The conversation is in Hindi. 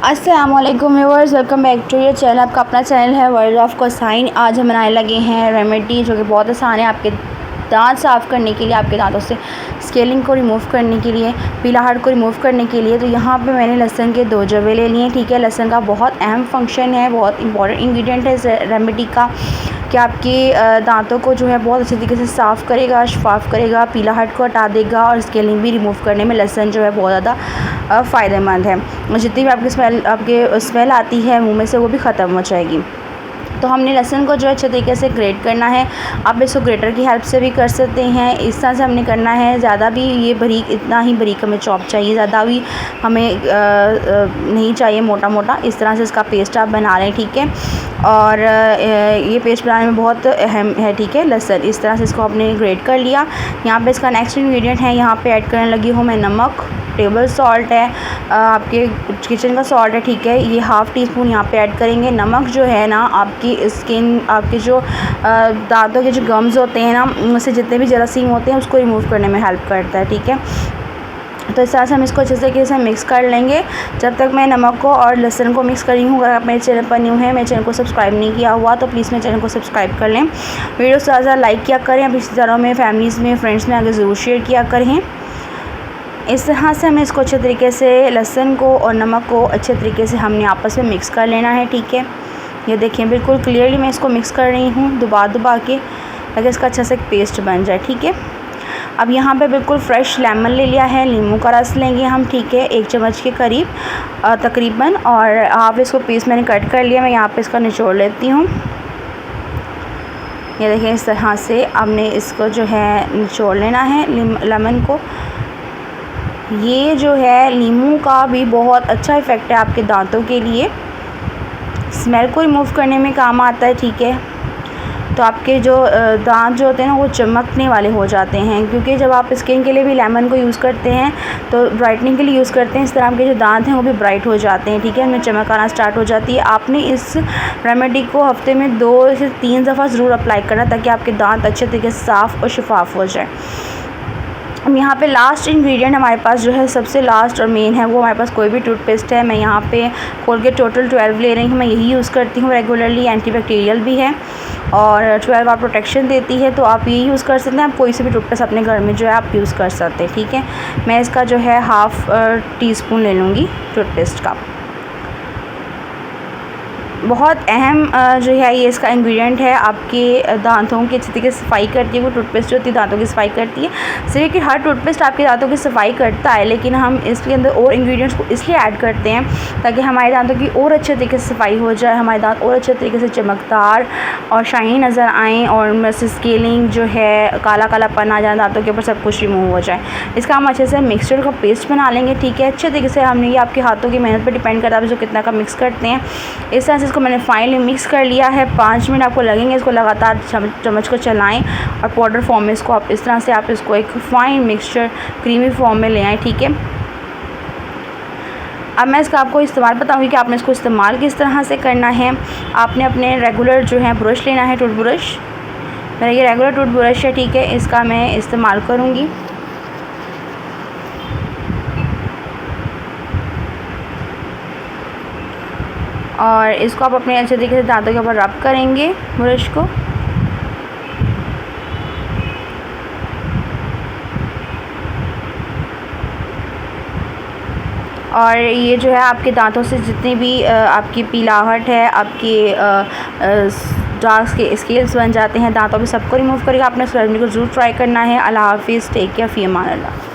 अस्सलामुअलैकुम viewers, welcome back to your channel. आपका अपना चैनल है वर्ल्ड ऑफ कोसाइन। आज हम बनाने लगे हैं रेमेडी जो कि बहुत आसान है आपके दांत साफ़ करने के लिए, आपके दांतों से स्केलिंग को रिमूव करने के लिए, पीलाहट को रिमूव करने के लिए। तो यहाँ पे मैंने लहसुन के 2 जवे ले लिए, ठीक है। लहसुन का बहुत अहम फंक्शन है, बहुत इंपॉर्टेंट इंग्रेडिएंट है इस रेमेडी का कि आपके दांतों को जो है बहुत अच्छे तरीके से साफ़ करेगा, शफाफ करेगा, पीलाहट को हटा देगा और स्केलिंग भी रिमूव करने में लहसुन जो है बहुत ज़्यादा फ़ायदेमंद है। जितनी भी आपकी स्मेल आती है मुंह में से वो भी ख़त्म हो जाएगी। तो हमने लहसुन को जो है अच्छे तरीके से ग्रेट करना है। आप इसको ग्रेटर की हेल्प से भी कर सकते हैं। इस तरह से हमने करना है। ज़्यादा भी ये बारीक, इतना ही बारीक हमें चॉप चाहिए, ज़्यादा भी हमें नहीं चाहिए मोटा मोटा। इस तरह से इसका पेस्ट आप बना लें, ठीक है। और ये पेस्ट बनाने में बहुत अहम है, ठीक है। लहसुन इस तरह से इसको आपने ग्रेट कर लिया। यहाँ पे इसका नेक्स्ट इंग्रेडिएंट है, यहाँ पे ऐड करने लगी हूँ मैं नमक। टेबल सॉल्ट है, आपके किचन का सॉल्ट है, ठीक है। ये हाफ़ टी स्पून यहाँ पे ऐड करेंगे। नमक जो है ना आपकी स्किन, आपके जो दांतों के जो गम्स होते हैं ना, उनसे जितने भी जरासीम होते हैं उसको रिमूव करने में हेल्प करता है, ठीक है। तो इस तरह से हम इसको अच्छे तरीके से मिक्स कर लेंगे। जब तक मैं नमक को और लहसुन को मिक्स कर रही हूँ, अगर आप मेरे चैनल पर न्यू हैं, मेरे चैनल को सब्सक्राइब नहीं किया हुआ तो प्लीज़ मेरे चैनल को सब्सक्राइब कर लें। वीडियो से ज़्यादा लाइक किया करें। अब इसी तरह में फैमिलीज़ में, फ्रेंड्स में आगे ज़रूर शेयर किया करें। इस तरह से हमें इसको अच्छे तरीके से लहसुन को और नमक को अच्छे तरीके से हमने आपस में मिक्स कर लेना है, ठीक है। ये देखें बिल्कुल क्लियरली मैं इसको मिक्स कर रही हूँ दबा के, ताकि इसका अच्छा से एक पेस्ट बन जाए, ठीक है। अब यहाँ पे बिल्कुल फ्रेश लेमन ले लिया है, नींबू का रस लेंगे हम, ठीक है, 1 चम्मच के करीब तकरीबन। और हाफ इसको पीस मैंने कट कर लिया। मैं यहाँ पे इसका निचोड़ लेती हूँ। ये देखें इस तरह से हमने इसको जो है निचोड़ लेना है लेमन को। ये जो है नींबू का भी बहुत अच्छा इफ़ेक्ट है आपके दांतों के लिए, स्मेल को रिमूव करने में काम आता है, ठीक है। तो आपके जो दांत जो होते हैं ना वो चमकने वाले हो जाते हैं, क्योंकि जब आप स्किन के लिए भी लेमन को यूज़ करते हैं तो ब्राइटनिंग के लिए यूज़ करते हैं, इस तरह के जो दांत हैं वो भी ब्राइट हो जाते हैं, ठीक है। उनमें चमक आना स्टार्ट हो जाती है। आपने इस रेमेडी को हफ्ते में 2 से 3 दफ़ा ज़रूर अप्लाई करना, ताकि आपके दांत अच्छे तरीके से साफ़ और शफाफ हो जाए। अब यहाँ पे लास्ट इंग्रेडिएंट हमारे पास जो है, सबसे लास्ट और मेन है, वो हमारे पास कोई भी टूथपेस्ट है। मैं यहाँ पे कोलगेट टोटल 12 ले रही हूँ। मैं यही यूज़ करती हूँ रेगुलरली, एंटीबैक्टीरियल भी है और 12 आवर प्रोटेक्शन देती है। तो आप यही यूज़ कर सकते हैं। आप कोई से भी टूथपेस्ट अपने घर में जो है आप यूज़ कर सकते हैं, ठीक है। मैं इसका जो है हाफ़ टी स्पून ले लूँगी टूथपेस्ट का। बहुत अहम जो है ये इसका इंग्रेडिएंट है, आपके दांतों की अच्छी तरीके से सफाई करती है। वो टूथपेस्ट जो होती है दांतों की सफाई करती है। सिर्फ कि हर टूथपेस्ट आपके दांतों की सफाई करता है, लेकिन हम इसके अंदर और इंग्रेडिएंट्स को इसलिए ऐड करते हैं ताकि हमारे दांतों की और अच्छे तरीके से सफाई हो जाए, हमारे दांत और अच्छे तरीके से चमकदार और शाइनी नज़र आएँ, और उनमें से स्केलिंग जो है, काला कालापन आ जाए दांतों के ऊपर, सब कुछ रिमूव हो जाए। इसका हम अच्छे से मिक्सचर का पेस्ट बना लेंगे, ठीक है। अच्छे तरीके से हमने, ये आपके हाथों की मेहनत पर डिपेंड करता है जो कितना का मिक्स करते हैं। इस तरह से इसको मैंने फाइनली मिक्स कर लिया है। 5 मिनट आपको लगेंगे इसको लगातार चम्मच को चलाएं, और पाउडर फॉर्म में इसको आप इस तरह से आप इसको एक फ़ाइन मिक्सचर क्रीमी फॉर्म में ले आएँ, ठीक है। अब मैं इसका आपको इस्तेमाल बताऊंगी कि आपने इसको इस्तेमाल किस तरह से करना है। आपने अपने रेगुलर जो है ब्रश लेना है, टूथ ब्रश। मेरा ये रेगुलर टूथ ब्रश है, ठीक है। इसका मैं इस्तेमाल करूँगी। और इसको आप अपने अच्छे तरीके से दांतों के ऊपर रब करेंगे ब्रश को। और ये जो है आपके दांतों से जितनी भी आपकी पीलाहट है, आपके डार्क स्केल्स बन जाते हैं दांतों पे, सबको रिमूव करेगा। आपने इस रेमेडी को ज़रूर ट्राई करना है। अल्लाह हाफ़िज़, टेक केयर, फ़ी अमान अल्लाह।